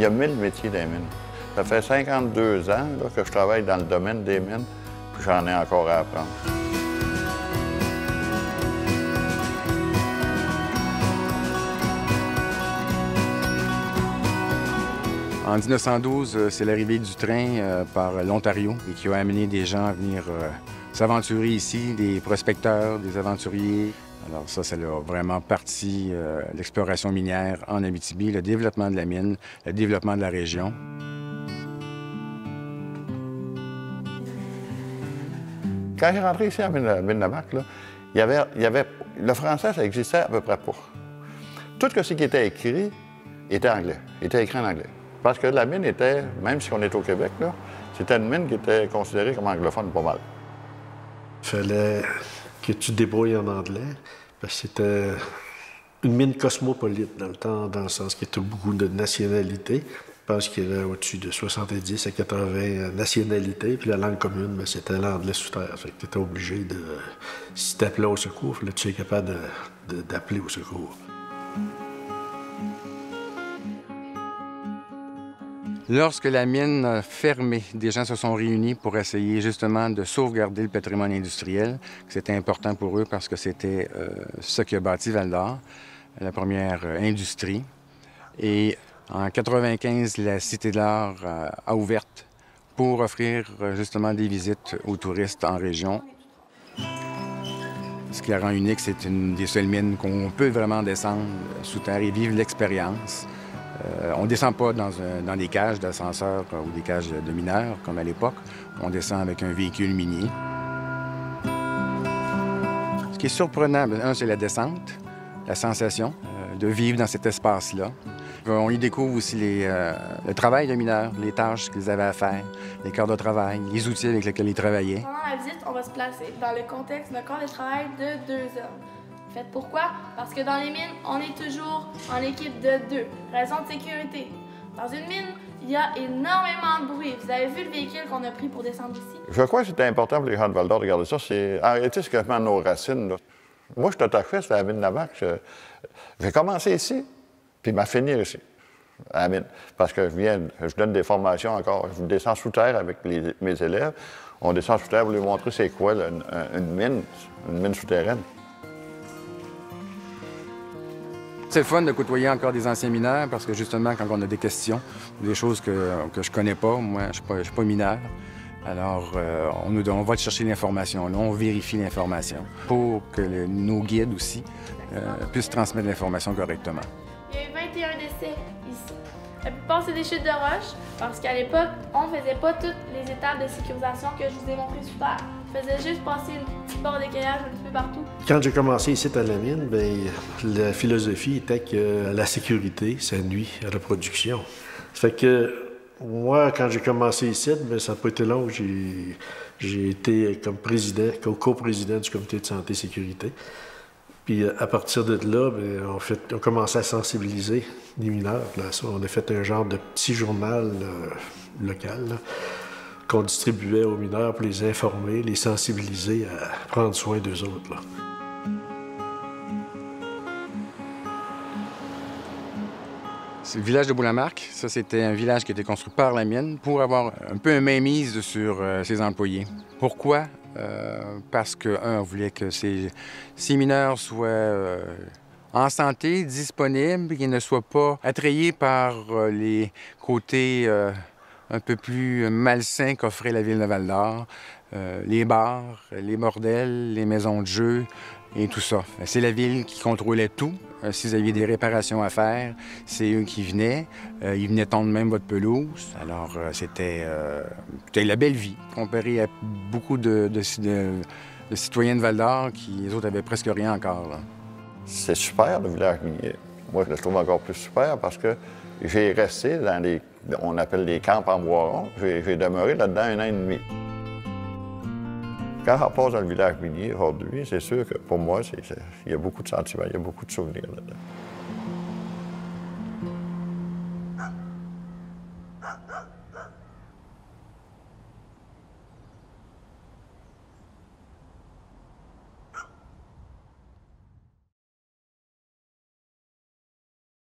Il y a 1000 métiers dans les mines. Ça fait 52 ans là, que je travaille dans le domaine des mines, puis j'en ai encore à apprendre. En 1912, c'est l'arrivée du train par l'Ontario et qui a amené des gens à venir s'aventurer ici, des prospecteurs, des aventuriers. Alors ça a vraiment parti l'exploration minière en Abitibi, le développement de la mine, le développement de la région. Quand j'ai rentré ici à Ville-Navac, le français, ça existait à peu près pas. Tout ce qui était écrit était anglais, était écrit en anglais. Parce que la mine était, même si on est au Québec, c'était une mine qui était considérée comme anglophone pas mal. Il fallait que tu te débrouilles en anglais, parce que c'était une mine cosmopolite dans le temps, dans le sens qu'il y avait beaucoup de nationalités. Je pense qu'il y avait au-dessus de 70 à 80 nationalités, puis la langue commune, c'était l'anglais sous terre. Fait que tu étais obligé de... Si tu appelais au secours, il fallait que tu sois capable d'appeler au secours. Lorsque la mine a fermé, des gens se sont réunis pour essayer justement de sauvegarder le patrimoine industriel. C'était important pour eux parce que c'était ce qui a bâti Val-d'Or, la première industrie. Et en 1995, la Cité de l'Art a ouvert pour offrir justement des visites aux touristes en région. Ce qui la rend unique, c'est une des seules mines qu'on peut vraiment descendre sous terre et vivre l'expérience. On ne descend pas dans des cages d'ascenseurs ou des cages de mineurs, comme à l'époque. On descend avec un véhicule minier. Ce qui est surprenant, c'est la descente, la sensation de vivre dans cet espace-là. On y découvre aussi le travail de mineurs, les tâches qu'ils avaient à faire, les corps de travail, les outils avec lesquels ils travaillaient. Pendant la visite, on va se placer dans le contexte d'un corps de travail de 2 hommes. Faites pourquoi? Parce que dans les mines, on est toujours en équipe de 2. Raison de sécurité. Dans une mine, il y a énormément de bruit. Vous avez vu le véhicule qu'on a pris pour descendre ici? Je crois que c'était important pour les gens de Val-d'Or de regarder ça. C'est arrêter quasiment nos racines. Là. Moi, je suis attaché à la mine Navac. J'ai commencé ici, puis m'a fini ici, à la mine. Parce que je donne des formations encore. Je descends sous terre avec mes élèves. On descend sous terre pour lui montrer c'est quoi là, une mine souterraine. C'est le fun de côtoyer encore des anciens mineurs parce que justement, quand on a des questions, des choses que je connais pas, moi, je ne suis pas mineur. Alors, on va chercher l'information, là, on vérifie l'information pour que nos guides aussi puissent transmettre l'information correctement. Il y a eu 21 décès ici. La plupart, c'est des chutes de roches parce qu'à l'époque, on ne faisait pas toutes les étapes de sécurisation que je vous ai montrées sous terre. On faisait juste passer une petite barre d'écaillage un petit peu partout. Quand j'ai commencé ici à la mine, la philosophie était que la sécurité, ça nuit à la production. Ça fait que moi, quand j'ai commencé ici, ça n'a pas été long. J'ai été comme co-président du comité de santé et sécurité. Puis à partir de là, on commençait à sensibiliser les mineurs. Là, on a fait un genre de petit journal local qu'on distribuait aux mineurs pour les informer, les sensibiliser à prendre soin d'eux autres. Là. C'est le village de Boulamarque. Ça, c'était un village qui a été construit par la mine pour avoir un peu une mainmise sur ses employés. Pourquoi? Parce que, on voulait que ces mineurs soient en santé, disponibles, qu'ils ne soient pas attrayés par les côtés un peu plus malsains qu'offrait la ville de Val-d'Or, les bars, les bordels, les maisons de jeu et tout ça. C'est la ville qui contrôlait tout. Si vous aviez des réparations à faire, c'est eux qui venaient. Ils venaient tondre même votre pelouse. Alors, c'était la belle vie, comparé à beaucoup de citoyens de Val-d'Or qui, les autres, avaient presque rien encore. C'est super, le village minier. Moi, je le trouve encore plus super parce que j'ai resté dans on appelle les camps en bois rond. J'ai demeuré là-dedans 1 an et demi. Quand on passe dans le village minier aujourd'hui, c'est sûr que pour moi, il y a beaucoup de sentiments, il y a beaucoup de souvenirs là-dedans.